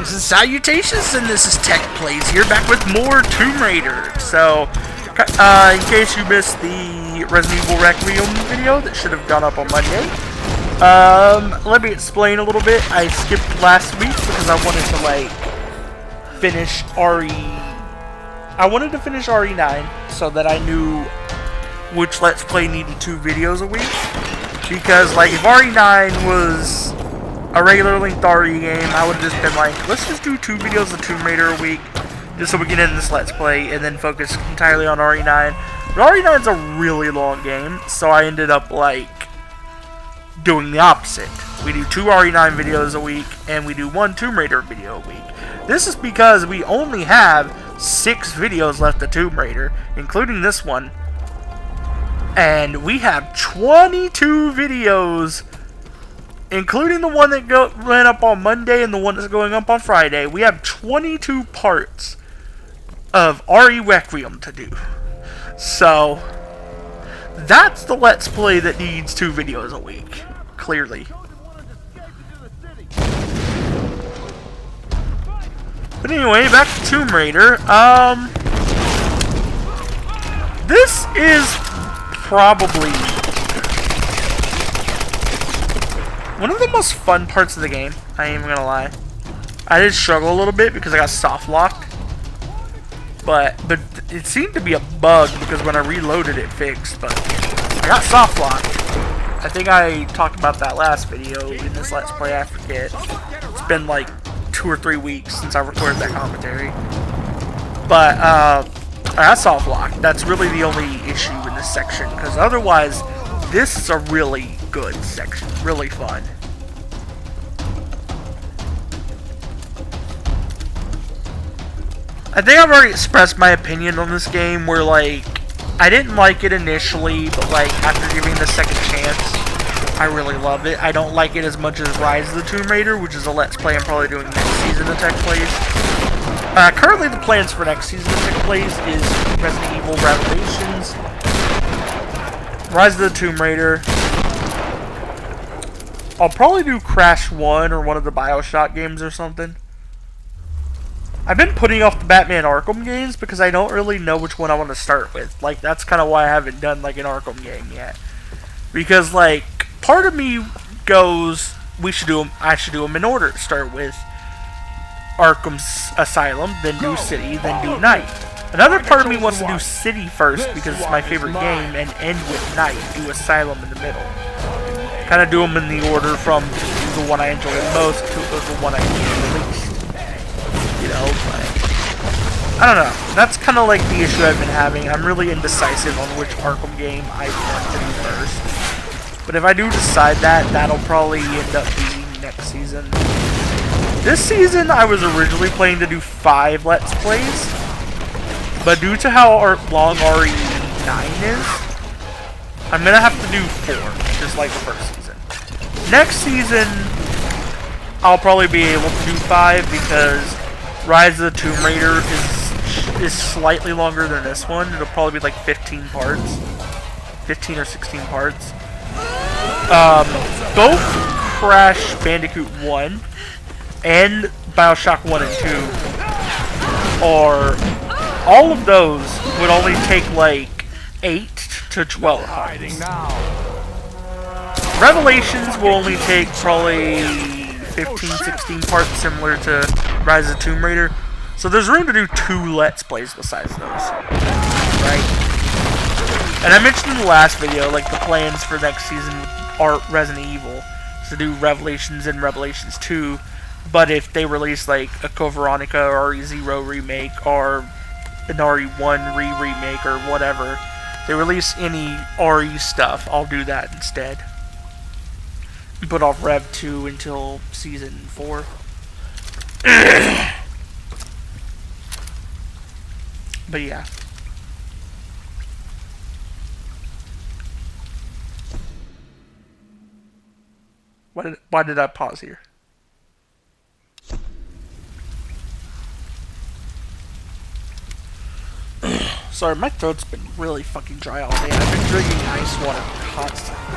Greetings and salutations, and this is Tech Plays here, back with more Tomb Raider. So, in case you missed the Resident Evil Requiem video that should have gone up on Monday, let me explain a little bit. I skipped last week because I wanted to, finish I wanted to finish RE9 so that I knew which Let's Play needed 2 videos a week. Because, if RE9 was a regular length RE game, I would have just been like, let's just do 2 videos of Tomb Raider a week, just so we can end this Let's Play, and then focus entirely on RE9. But RE9 is a really long game, so I ended up, doing the opposite. We do 2 RE9 videos a week, and we do 1 Tomb Raider video a week. This is because we only have 6 videos left of Tomb Raider, including this one. And we have 22 videos, including the one that went up on Monday and the one that's going up on Friday. We have 22 parts of RE Requiem to do. So, that's the Let's Play that needs 2 videos a week, clearly. But anyway, back to Tomb Raider. This is probably one of the most fun parts of the game, I ain't even gonna lie. I did struggle a little bit because I got soft locked. But it seemed to be a bug because when I reloaded it fixed, but I got soft locked. I think I talked about that last video in this Let's Play, I forget. It's been 2 or 3 weeks since I recorded that commentary. But I got soft locked. That's really the only issue in this section, because otherwise this is a really good section, really fun. I think I've already expressed my opinion on this game, where I didn't like it initially, but after giving it a second chance, I really love it. I don't like it as much as Rise of the Tomb Raider, which is a Let's Play I'm probably doing next season of Tech Plays. Currently the plans for next season of Tech Plays is Resident Evil Revelations, Rise of the Tomb Raider. I'll probably do Crash 1 or one of the BioShock games or something. I've been putting off the Batman Arkham games because I don't really know which one I want to start with. That's kind of why I haven't done an Arkham game yet. Because part of me goes, I should do them in order. Start with Arkham's Asylum, then do City, then do Night. Another part of me wants to do City first because it's my favorite game, and end with Night, do Asylum in the middle. Kind of do them in the order from the one I enjoy the most to the one I enjoy the least. I don't know. That's kind of the issue I've been having. I'm really indecisive on which Arkham game I want to do first. But if I do decide that, that'll probably end up being next season. This season, I was originally planning to do 5 Let's Plays, but due to how long RE9 is, I'm gonna have to do 4, just like the first season. Next season, I'll probably be able to do 5 because Rise of the Tomb Raider is slightly longer than this one. It'll probably be 15 parts, 15 or 16 parts. Both Crash Bandicoot 1 and BioShock 1 and 2 all of those would only take 8 to 12 parts. Revelations will only take probably 15, 16 parts, similar to Rise of the Tomb Raider. So there's room to do 2 Let's Plays besides those. Right? And I mentioned in the last video, the plans for next season are Resident Evil. To do Revelations and Revelations 2. But if they release a Code Veronica or RE0 remake or an RE1 remake or whatever, they release any RE stuff, I'll do that instead. Put off Rev 2 until Season 4. But yeah. Why did I pause here? Sorry, my throat's been really fucking dry all day. I've been drinking ice water constantly.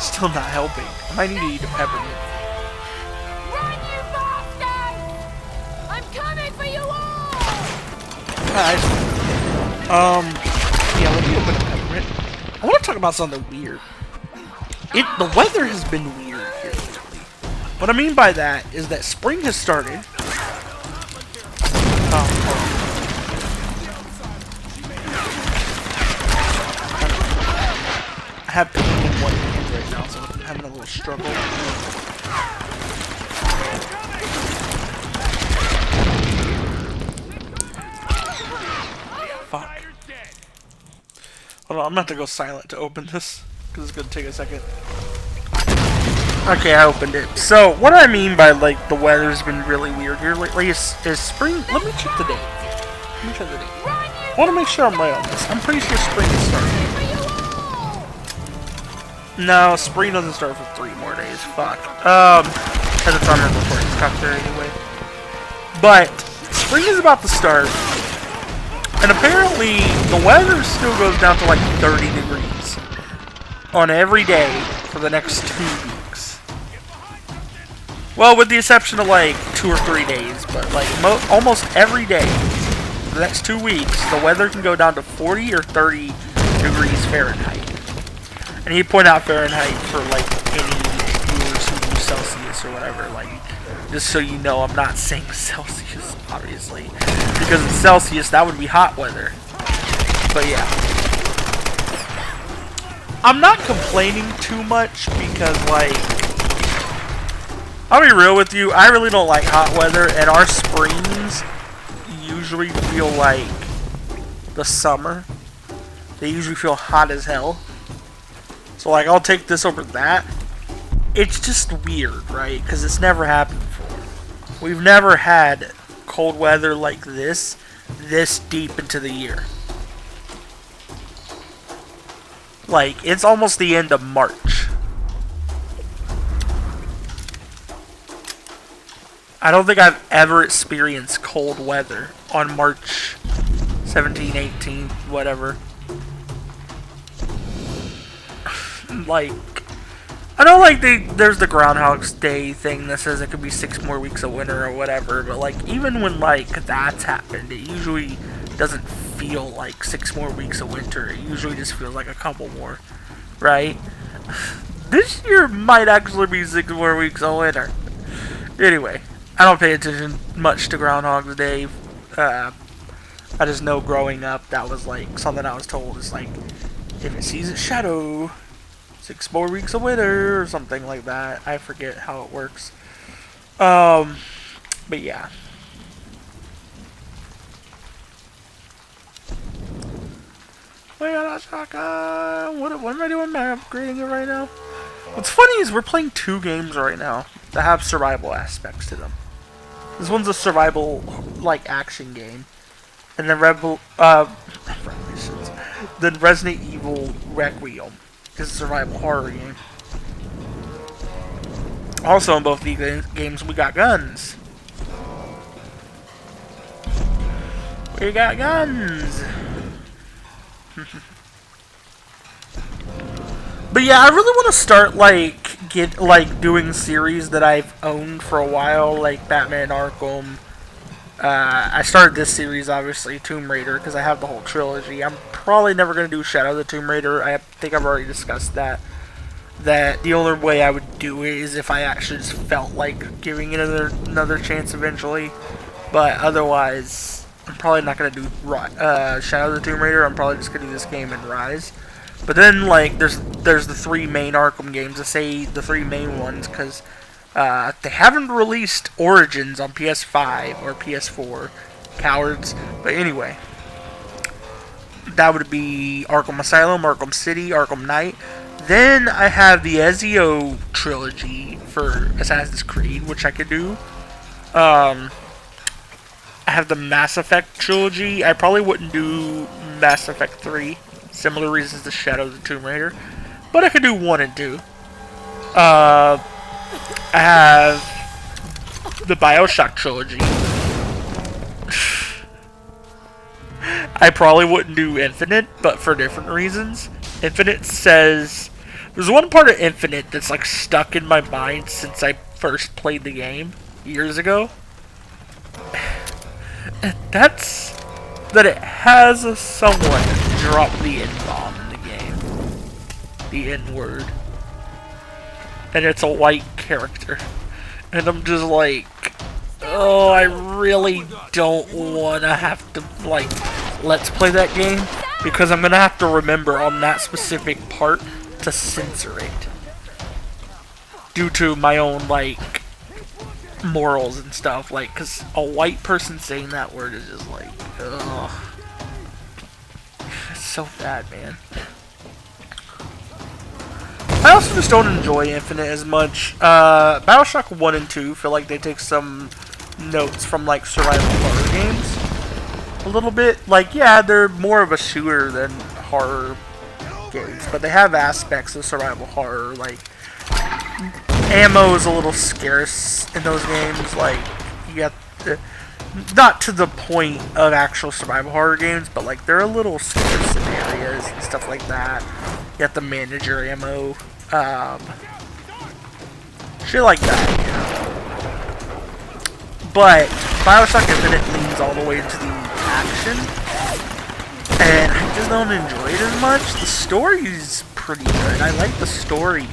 Still not helping. I might need to eat a peppermint. guys. Yeah, let me open up Peppermint. I want to talk about something weird. The weather has been weird here lately. What I mean by that is that spring has started. I have pink in one hand right now, so I'm having a little struggle. Fuck. Hold on, I'm gonna have to go silent to open this, because it's gonna take a second. Okay, I opened it. So, what I mean by, like, the weather's been really weird here lately is spring. Let me check the date. Let me check the date. I want to make sure I'm right on this. I'm pretty sure spring is starting. No, spring doesn't start for 3 more days. Fuck. At the time of recording, it's not there anyway. But, spring is about to start. And apparently, the weather still goes down to like 30 degrees on every day for the next 2 weeks. Well, with the exception of like 2 or 3 days, but like almost every day for the next 2 weeks, the weather can go down to 40 or 30 degrees Fahrenheit. And he pointed out Fahrenheit for like any viewers who use Celsius or whatever, like, just so you know, I'm not saying Celsius, obviously. Because in Celsius, that would be hot weather. But yeah. I'm not complaining too much because, like, I'll be real with you, I really don't like hot weather, and our springs usually feel like the summer. They usually feel hot as hell. So, like, I'll take this over that. It's just weird, right? Because it's never happened before. We've never had cold weather like this deep into the year. Like, it's almost the end of March. I don't think I've ever experienced cold weather on March 17, 18, whatever. Like, I know, like, there's the Groundhog's Day thing that says it could be 6 more weeks of winter or whatever, but, like, even when, like, that's happened, it usually doesn't feel like 6 more weeks of winter. It usually just feels like a couple more, right? This year might actually be 6 more weeks of winter. Anyway, I don't pay attention much to Groundhog's Day. I just know growing up, that was, like, something I was told is, like, if it sees its shadow, 6 more weeks of winter, or something like that. I forget how it works. But yeah. We got a shotgun. What am I doing? Am I upgrading it right now? What's funny is we're playing 2 games right now that have survival aspects to them. This one's a survival, like, action game. And then Resident Evil Requiem is a survival horror game. Also, in both these games, we got guns. We got guns. But yeah, I really want to start doing series that I've owned for a while, like Batman Arkham. I started this series, obviously, Tomb Raider, because I have the whole trilogy. I'm probably never going to do Shadow of the Tomb Raider. I think I've already discussed that. That the only way I would do it is if I actually just felt like giving it another chance eventually. But otherwise, I'm probably not going to do Shadow of the Tomb Raider. I'm probably just going to do this game and Rise. But then, like, there's the 3 main Arkham games. I say the 3 main ones because they haven't released Origins on PS5 or PS4. Cowards. But anyway, that would be Arkham Asylum, Arkham City, Arkham Knight. Then I have the Ezio trilogy for Assassin's Creed, which I could do. I have the Mass Effect trilogy. I probably wouldn't do Mass Effect 3. Similar reasons to Shadow of the Tomb Raider. But I could do 1 and 2. I have the Bioshock trilogy. I probably wouldn't do Infinite, but for different reasons. Infinite says... There's one part of Infinite that's like stuck in my mind since I first played the game years ago. That's that it has someone drop the N-bomb in the game. The N-word. And it's a white character. And I'm just like, oh, I really don't want to have to, like, let's play that game. Because I'm going to have to remember on that specific part to censor it. Due to my own, like, morals and stuff. Like, because a white person saying that word is just like, ugh. It's so bad, man. I also just don't enjoy Infinite as much. Bioshock 1 and 2 feel like they take some notes from, like, survival horror games. A little bit. Like, yeah, they're more of a shooter than horror games. But they have aspects of survival horror. Like, ammo is a little scarce in those games. Like, you got the... Not to the point of actual survival horror games, but, like, they're a little scarce in areas and stuff like that. You have to manage your ammo. Shit like that, you know. But Bioshock Infinite leans all the way into the action. And I just don't enjoy it as much. The story's pretty good. I like the story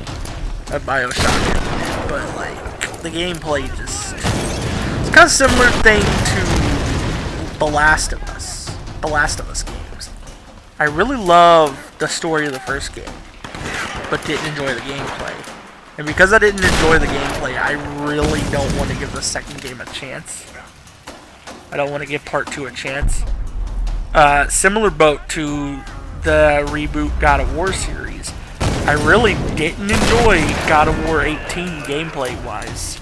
of Bioshock Infinite, but, like, the gameplay just... It's kind of similar thing to The Last of Us. The Last of Us games. I really love the story of the first game, but didn't enjoy the gameplay. And because I didn't enjoy the gameplay, I really don't want to give the second game a chance. I don't want to give part 2 a chance. Similar boat to the reboot God of War series. I really didn't enjoy God of War 18 gameplay-wise.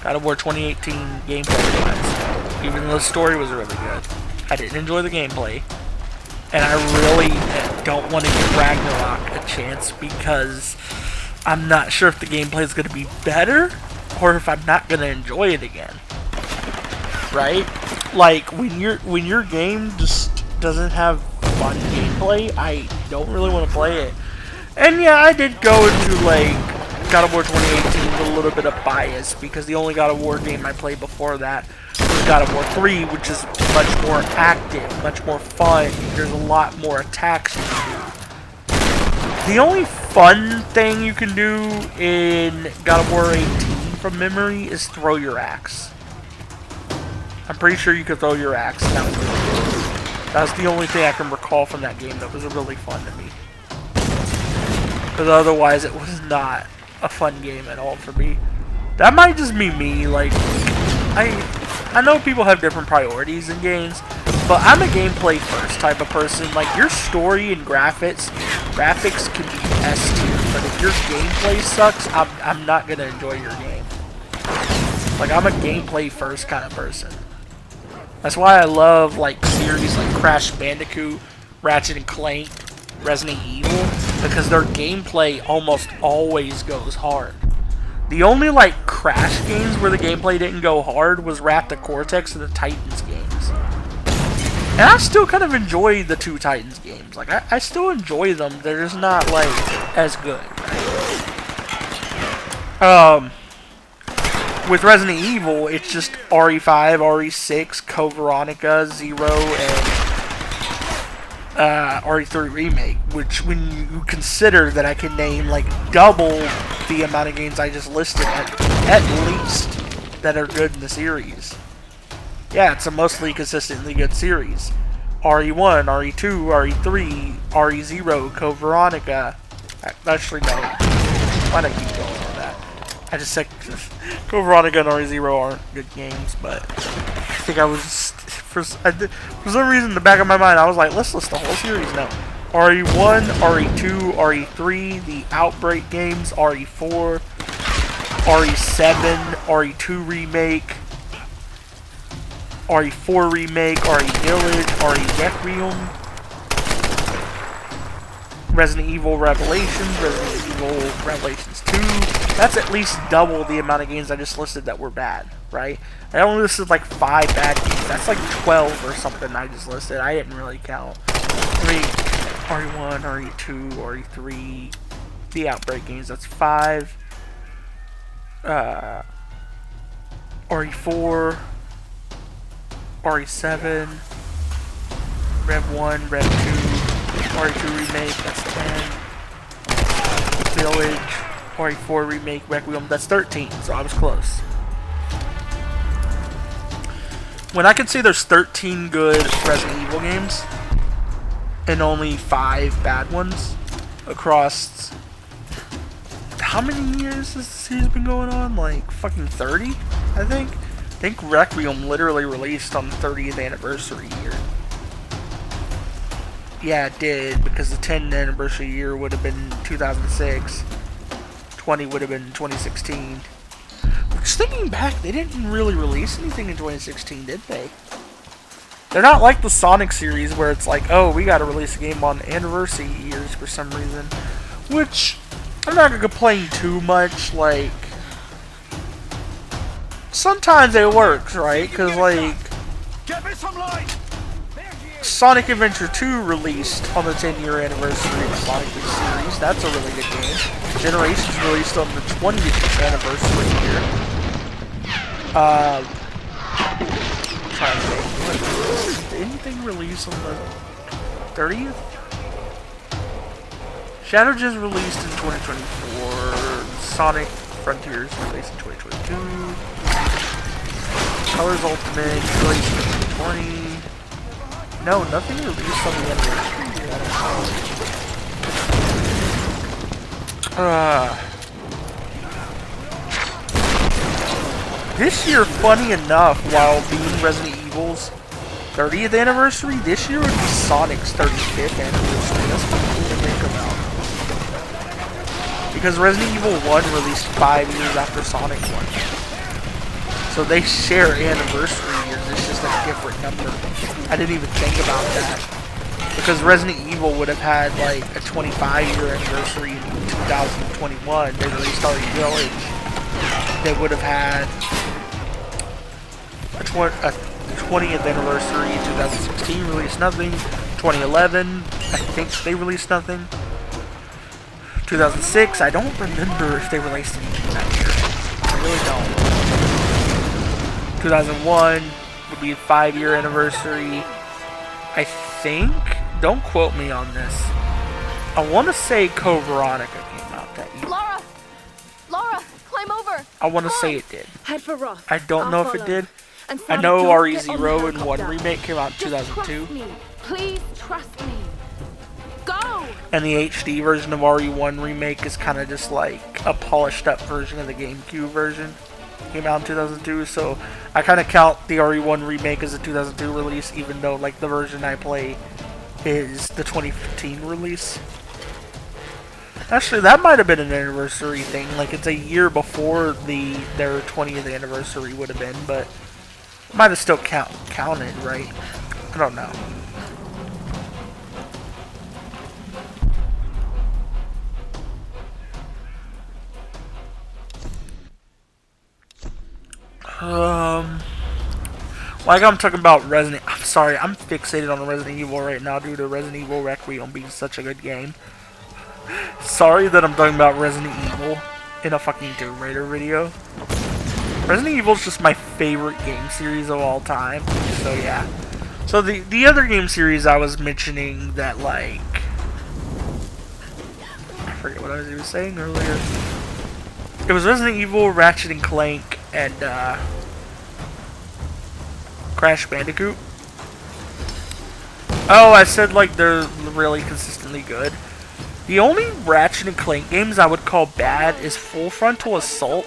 God of War 2018 gameplay-wise. Even though the story was really good. I didn't enjoy the gameplay. And I really don't want to give Ragnarok a chance because I'm not sure if the gameplay is going to be better or if I'm not going to enjoy it again. Right? Like, when your game just doesn't have fun gameplay, I don't really want to play it. And yeah, I did go into, like, God of War 2018 with a little bit of bias because the only God of War game I played before that was God of War 3, which is much more active, much more fun. There's a lot more attacks you can do. The only fun thing you can do in God of War 18 from memory is throw your axe. I'm pretty sure you could throw your axe. That was really good. That was the only thing I can recall from that game that was really fun to me. Because otherwise, it was not a fun game at all for me. That might just be me. Like, I know people have different priorities in games, but I'm a gameplay first type of person. Like, your story and graphics can be S tier, but if your gameplay sucks, I'm not gonna enjoy your game. Like, I'm a gameplay first kind of person. That's why I love, like, series like Crash Bandicoot, Ratchet and Clank, Resident Evil, because their gameplay almost always goes hard. The only, like, Crash games where the gameplay didn't go hard was Wrath of Cortex and the Titans games. And I still kind of enjoy the two Titans games. Like, I still enjoy them. They're just not, like, as good. With Resident Evil, it's just RE5, RE6, Code Veronica, Zero, and RE3 Remake, which when you consider that I can name like double the amount of games I just listed at least that are good in the series. Yeah, it's a mostly consistently good series. RE1, RE2, RE3, RE0, Code Veronica. Actually, no. Why did I keep going on that? I just said Code Veronica and RE0 aren't good games, but I think I was... For some reason, in the back of my mind, I was like, let's list the whole series now. RE1, RE2, RE3, the Outbreak games, RE4, RE7, RE2 Remake, RE4 Remake, RE Village, RE Requiem, Resident Evil Revelations, Resident Evil Revelations 2. That's at least double the amount of games I just listed that were bad, right? I only listed like 5 bad games. That's like 12 or something I just listed. I didn't really count. RE1, RE2, RE3, the Outbreak games, that's 5. RE4, RE7, Rev 1, Rev 2, RE2 Remake, that's 10. Village, RE4 Remake, Requiem, that's 13, so I was close. When I can say there's 13 good Resident Evil games, and only 5 bad ones, across... How many years has the series been going on? Like, fucking 30, I think? I think Requiem literally released on the 30th anniversary year. Yeah, it did, because the 10th anniversary year would have been 2006. 20 would have been 2016. Just thinking back, they didn't really release anything in 2016, did they? They're not like the Sonic series where it's like, oh, we gotta release a game on anniversary years for some reason. Which, I'm not gonna complain too much, like... Sometimes it works, right? Because, like... Sonic Adventure 2 released on the 10-year anniversary of the Sonic series. That's a really good game. Generations released on the 20th anniversary year. I'm trying to think. Did anything release on the 30th? Shadow just released in 2024. Sonic Frontiers released in 2022. Colors Ultimate released in 2020. No, nothing released on the anniversary. This year, funny enough, while being Resident Evil's 30th anniversary, this year would be Sonic's 35th anniversary. That's kind of cool to think about. Because Resident Evil 1 released 5 years after Sonic 1. So they share anniversary years, it's just a different number. I didn't even think about that. Because Resident Evil would have had like a 25-year anniversary in 2021. They released RE Village. They would have had a 20th anniversary in 2016, released nothing. 2011, I think they released nothing. 2006, I don't remember if they released anything that year. I really don't. 2001 would be a 5-year anniversary. I think, don't quote me on this, I want to say Code Veronica came out that year. Laura, climb over. I want to say it did. Head for Roth. I don't know if it did. And I know RE0 and 1 Remake came out in 2002. Trust me. Please trust me. Go! And the HD version of RE1 Remake is kind of just like a polished up version of the GameCube version. Came out in 2002, so I kind of count the RE1 Remake as a 2002 release, even though like the version I play is the 2015 release. Actually, that might have been an anniversary thing, like it's a year before their 20th anniversary would have been, but it might have still counted, right? I don't know. Like I'm talking about I'm sorry, I'm fixated on Resident Evil right now due to Resident Evil Requiem being such a good game. Sorry that I'm talking about Resident Evil in a fucking Tomb Raider video. Resident Evil is just my favorite game series of all time, so yeah. So the other game series I was mentioning that like... I forget what I was even saying earlier. It was Resident Evil, Ratchet and Clank, and Crash Bandicoot. Oh, I said like they're really consistently good. The only Ratchet and Clank games I would call bad is Full Frontal Assault,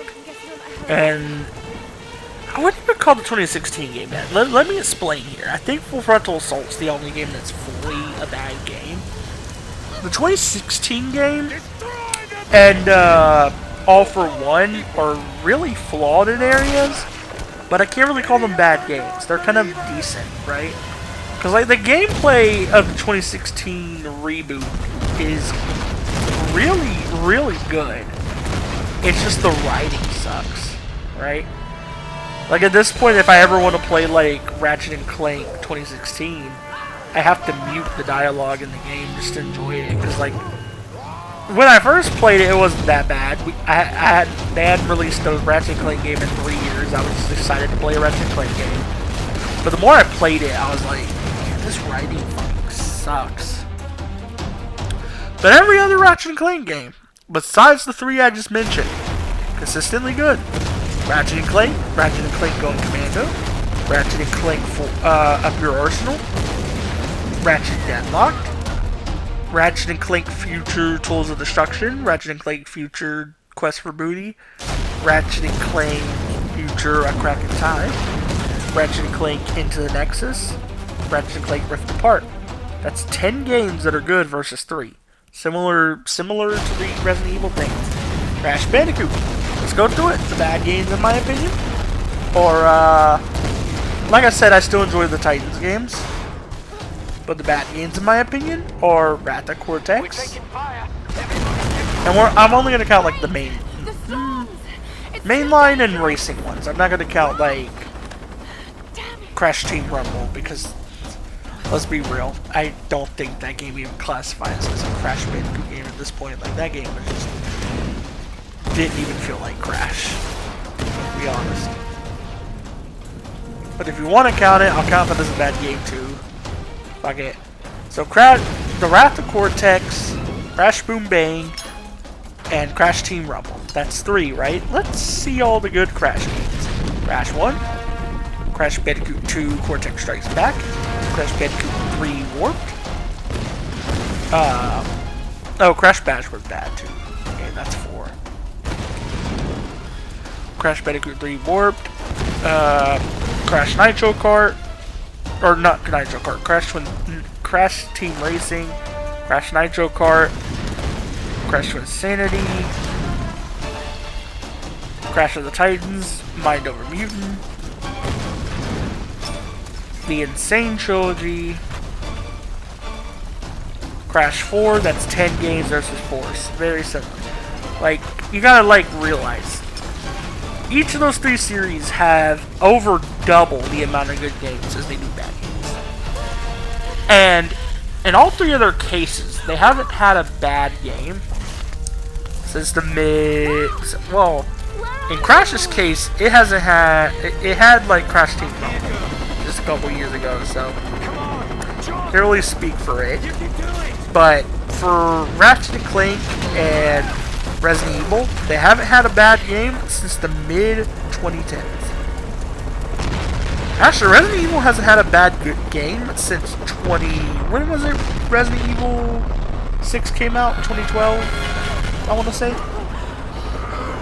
and I wouldn't even call the 2016 game bad. Let me explain here. I think Full Frontal Assault's the only game that's fully a bad game. The 2016 game and All For One are really flawed in areas, but I can't really call them bad games. They're kind of decent, right? Because like the gameplay of the 2016 reboot is really, really good. It's just the writing sucks, right? Like at this point, if I ever want to play like Ratchet and Clank 2016, I have to mute the dialogue in the game just to enjoy it. Because like when I first played it, it wasn't that bad. They hadn't released a Ratchet and Clank game in 3 years. I was just excited to play a Ratchet and Clank game. But the more I played it, I was like, man, this writing fucking sucks. But every other Ratchet & Clank game, besides the 3 I just mentioned, consistently good. Ratchet & Clank Going Commando, Ratchet & Clank Up Your Arsenal, Ratchet Deadlocked, Ratchet & Clank Future Tools of Destruction, Ratchet & Clank Future Quest for Booty, Ratchet & Clank Future A Crack in Time, Ratchet & Clank Into the Nexus, Ratchet & Clank Rift Apart. That's 10 games that are good versus 3. Similar to the Resident Evil thing. Crash Bandicoot. Let's go through it. The bad games, in my opinion. Or, like I said, I still enjoy the Titans games. But the bad games, in my opinion, are Ratha Cortex. And I'm only going to count, like, the mainline and racing ones. I'm not going to count, like, Crash Team Rumble, because, let's be real, I don't think that game even classifies as a Crash Bandicoot game at this point. Like, that game was just didn't even feel like Crash, to be honest. But if you want to count it, I'll count that as a bad game too. Fuck it. So the Wrath of Cortex, Crash Boom Bang, and Crash Team Rumble. That's 3, right? Let's see all the good Crash games. Crash 1, Crash Bandicoot 2 Cortex Strikes Back, Crash Bandicoot 3 Warped. Oh, Crash Bash was bad too. Okay, that's 4. Crash Bandicoot 3 Warped, Crash Nitro Kart, or not Nitro Kart, Crash Team Racing, Crash Nitro Kart, Crash Insanity, Crash of the Titans, Mind Over Mutant, the Insane Trilogy, Crash 4, that's 10 games versus 4, it's very similar. Like, you gotta, like, realize, each of those 3 series have over double the amount of good games as they do bad games. And in all 3 of their cases, they haven't had a bad game since the well, in Crash's case, it had like Crash Team Rumble just a couple years ago, so can't really speak for it. But for Ratchet & Clank and Resident Evil, they haven't had a bad game since the mid-2010s. Actually, Resident Evil hasn't had a bad game since when was it? Resident Evil 6 came out? 2012? I want to say?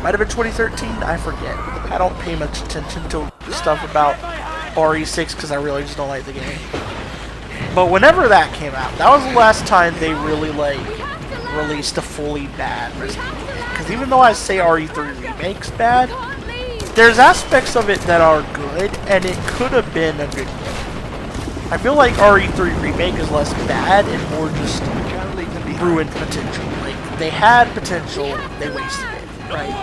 Might have been 2013? I forget. I don't pay much attention to stuff about RE6 because I really just don't like the game. But whenever that came out, that was the last time they really, like, released a fully bad Resident Evil. Because even though I say RE3 Remake's bad, there's aspects of it that are good, and it could have been a good game. I feel like RE3 Remake is less bad and more just ruined potential. Like, they had potential, they wasted it, right?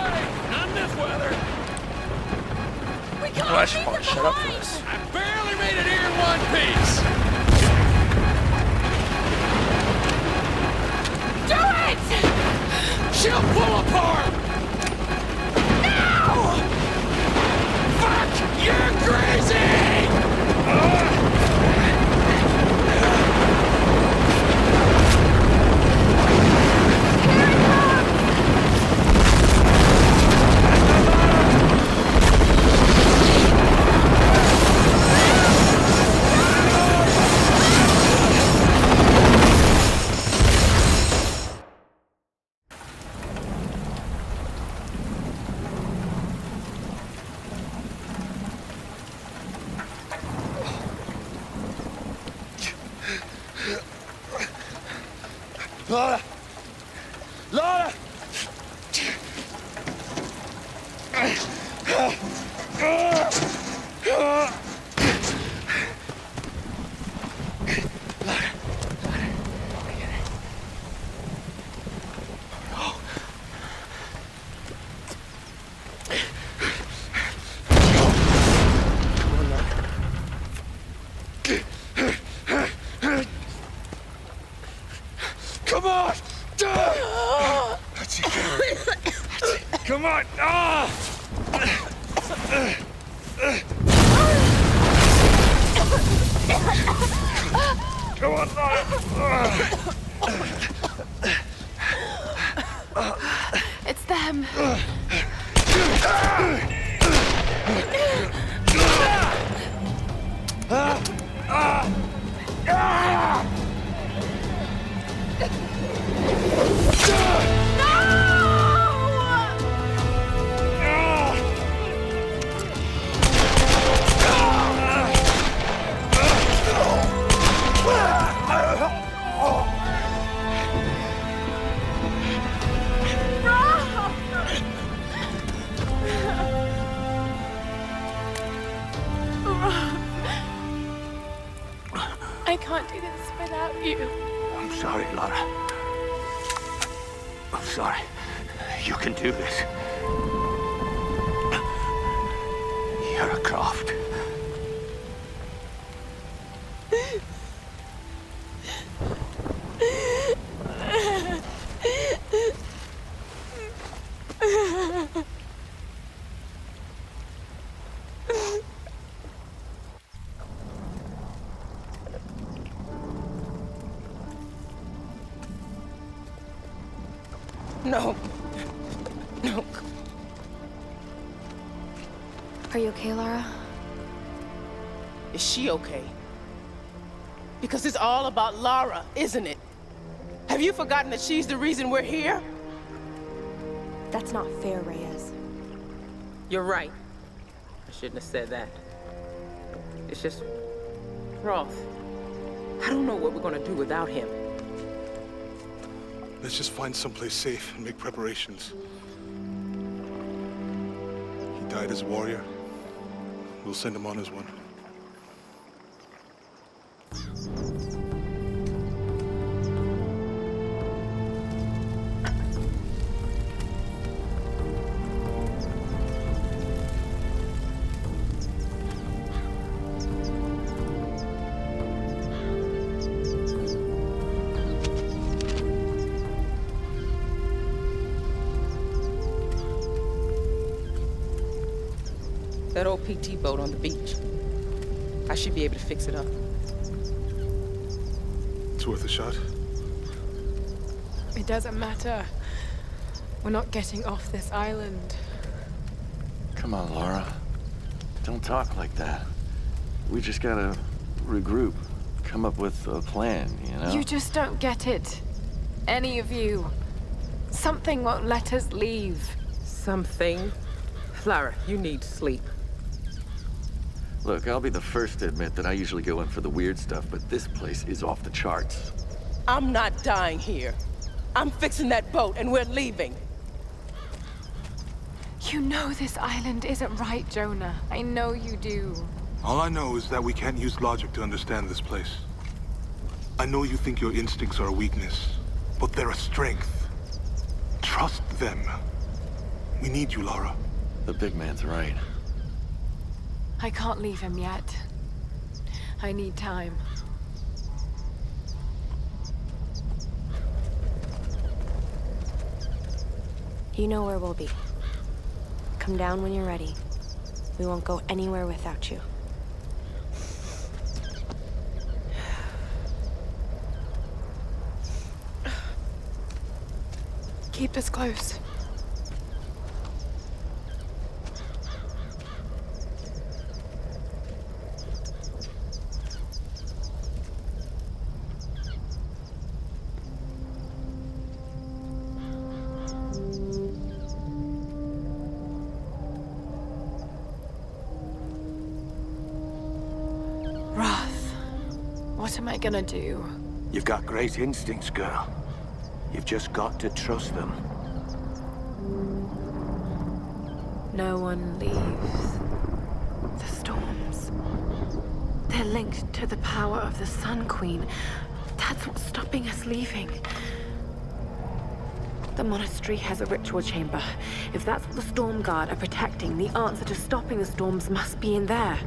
Oh, I should probably shut up for this. I barely made it here in one piece. Do it! She'll pull apart! Now! Fuck! You're crazy! Laura! Laura! Come on! That's it. Come on! Ah! It's them. I can't do this without you. I'm sorry, Lara. I'm sorry. You can do this. You're a Croft. No. No. Are you okay, Lara? Is she okay? Because it's all about Lara, isn't it? Have you forgotten that she's the reason we're here? That's not fair, Reyes. You're right. I shouldn't have said that. It's just... Roth. I don't know what we're gonna do without him. Let's just find someplace safe and make preparations. He died as a warrior. We'll send him on as one. That old PT boat on the beach. I should be able to fix it up. It's worth a shot. It doesn't matter. We're not getting off this island. Come on, Laura. Don't talk like that. We just gotta regroup. Come up with a plan, you know? You just don't get it. Any of you. Something won't let us leave. Something? Lara, you need sleep. Look, I'll be the first to admit that I usually go in for the weird stuff, but this place is off the charts. I'm not dying here. I'm fixing that boat and we're leaving. You know this island isn't right, Jonah. I know you do. All I know is that we can't use logic to understand this place. I know you think your instincts are a weakness, but they're a strength. Trust them. We need you, Lara. The big man's right. I can't leave him yet. I need time. You know where we'll be. Come down when you're ready. We won't go anywhere without you. Keep us close. Roth, what am I gonna do? You've got great instincts, girl. You've just got to trust them. No one leaves. The storms. They're linked to the power of the Sun Queen. That's what's stopping us leaving. The monastery has a ritual chamber. If that's what the Storm Guard are protecting, the answer to stopping the storms must be in there.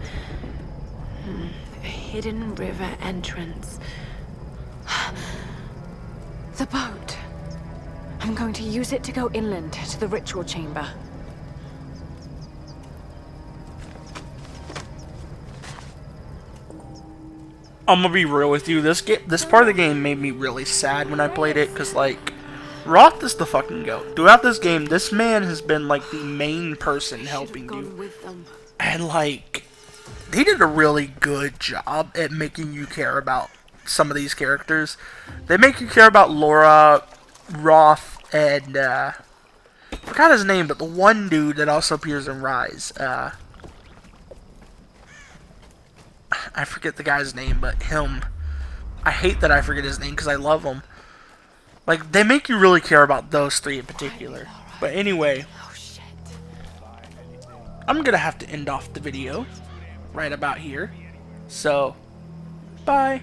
A hidden river entrance. The boat. I'm going to use it to go inland to the ritual chamber. I'm gonna be real with you. This part of the game made me really sad when I played it, cause like, Roth is the fucking goat. Throughout this game, this man has been like the main person helping you, and like, they did a really good job at making you care about some of these characters. They make you care about Laura, Roth, and I forgot his name, but the one dude that also appears in Rise. I forget the guy's name, but him. I hate that I forget his name because I love him. Like, they make you really care about those three in particular. But anyway, I'm gonna have to end off the video right about here. So, bye.